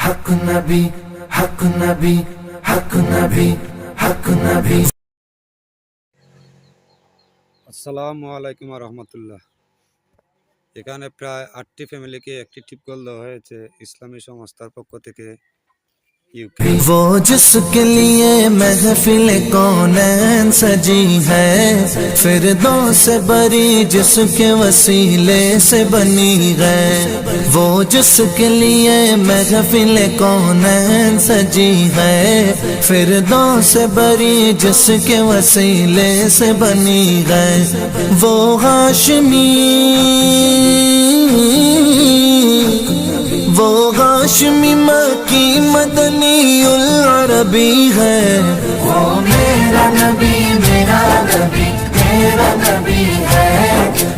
हक नबी हक नबी हक नबी हक नबी। আসসালামু আলাইকুম রহমতুল্লাহ। এখানে প্রায় 8টি ফ্যামিলিকে একটি টিপকল দেওয়া হয়েছে ইসলামী সংস্থার পক্ষ থেকে ইউকে। वो जिसके लिए महफिल कौनैन सजी है, फिरदौस से बरी जिसके वसीले से बनी है। वो जिसके लिए महफिल कौनैन सजी है, फिरदौस से बरी जिसके वसीले से बनी है। वो हाशमी वो हाशमी मक्की मदनी उल अरबी है। वो मेरा नबी मेरा नबी मेरा नबी है।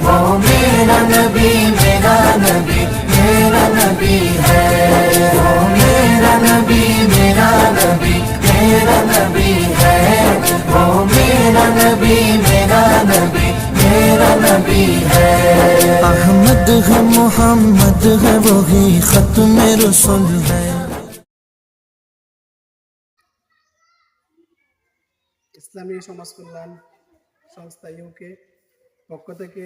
वो मेरा नबी मेरा नबी मेरा नबी है। वो मेरा नबी मेरा नबी मेरा नबी है। वो मेरा नबी मेरा नबी मेरा नबी है। अहमद है मोहम्मद है वही खत्म रसूल है। ইসলামী সমাজ কল্যাণ সংস্থা ইউকে পক্ষ থেকে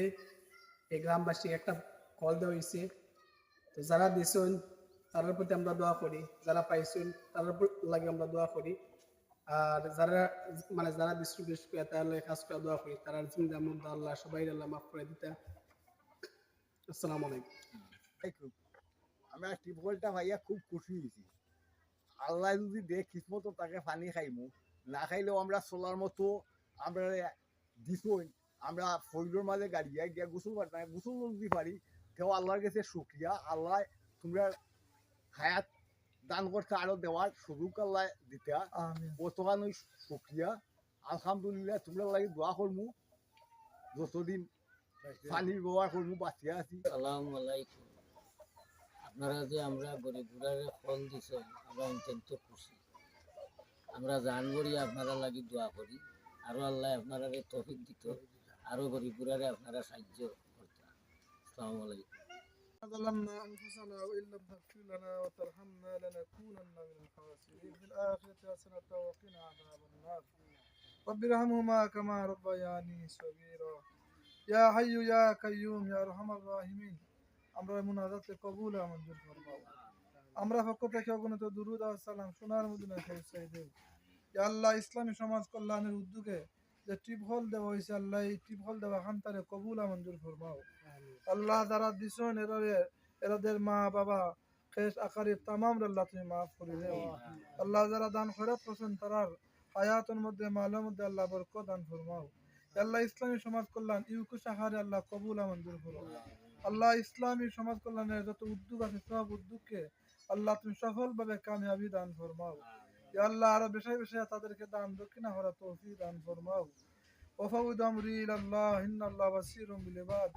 এই গ্রামবাসী একটা কল দেওয়া হয়েছে। তো যারা দিয়েছেন তাদের প্রতি আমরা দোয়া করি, যারা পাইছেন তাদের লাগে আমরা দোয়া করি। আর যারা ডিস্ট্রিবিউট করে তাহলে কাজ করে দোয়া করি, তারা জিন্দা মধ্যে আল্লাহ সবাই আল্লাহ মাফ করে দিতে। আসসালামু আলাইকুম। আমরা টিপকলটা ভাইয়া খুব খুশি হয়েছি। আল্লাহ যদি দেখ কিসমত তাকে পানি খাইমু, না খাইলেও আমরা চলার মতো আমরা দিছই। আমরা ফইলোর মাঝে গাড়িয়া গিয়া গোসল যদি পারি তেও আল্লাহর কাছে শুকরিয়া। আল্লাহ তোমরা হায়াত দান করতে আরো দেওয়ার সুযোগ আল্লাহ দিতে কতখান শুকরিয়া। আলহামদুলিল্লাহ তোমরা লাগে দোয়া করমু, যতদিন পানির ব্যবহার করমু বাঁচিয়া আছি। আসসালামু আলাইকুম। আপনারা যে আমরা গরিবুরারে ফল দিছেন আমরা অত্যন্ত খুশি। আমরা জান করি আপনারা লাগি দোয়া করি, আরো আল্লাহ আপনারা তৌফিক দিত, আরো গরিবুরারে আপনারা সাহায্য করতে। আসসালামু আলাইকুম। ظلمنا أنفسنا وإن لم تغفر لنا وترحمنا لنكونن من الخاسرين في الآخرة حسنة وقنا عذاب النار رب ارحمهما كما ربياني صغيرا يا حي يا قيوم يا أرحم الراحمين। আমরা মুনাজাতে কবুল মঞ্জুর ফরমাও। আমরা পক্ষ থেকে অগণিত দুরূদ আর সালাম সোনার মদিনায় পৌঁছাই দেব। ইয়া আল্লাহ, ইসলামী সমাজ কল্যাণের উদ্যোগে যে টিপহল দেওয়া হয়েছে আল্লাহ এই টিপহল দেওয়া খানতারে কবুল মঞ্জুর ফরমাও। আল্লাহ যারা দিছেন এরাদের মা বাবা খেস আকারিব তামাম আল্লাহ তুমি মাফ করে দেও। আল্লাহ যারা দান খয়রাত করছেন তারার হায়াতের মধ্যে মালের মধ্যে আল্লাহ বরকত দান ফরমাও। আল্লাহ ইসলামী সমাজ কল্যাণ ইউকে শাখারে আল্লাহ কবুল মঞ্জুর ফরমাও। আল্লাহ ইসলামী সমাজ কল্যাণের যত উদ্যোগ আছে সব উদ্যোগকে আল্লাহ তুমি সফলভাবে কামিয়াবি দান ফরমাও। ইয়া আল্লাহ আরো বেশি বেশি তাদেরকে দান দক্ষিণা করার তৌফিক দান ফরমাও। وفوض أمري إلى الله إن الله بصير بالعباد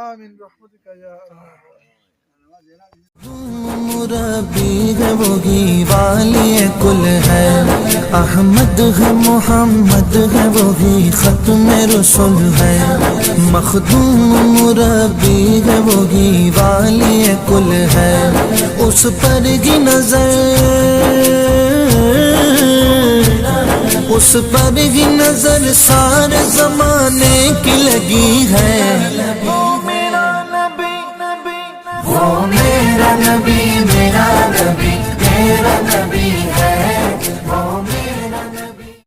آمين برحمتك يا أرحم मुरब्बी है वही वाली कुल है। अहमद है मोहम्मद है वही खत्म रसूल है। मखदूम मुरब्बी है वही वाली कुल है। उस पर की नजर उस पर ही नजर सारे जमाने की लगी है। वो मेरा नबी नबी वो मेरा नबी मेरा नबी मेरा नबी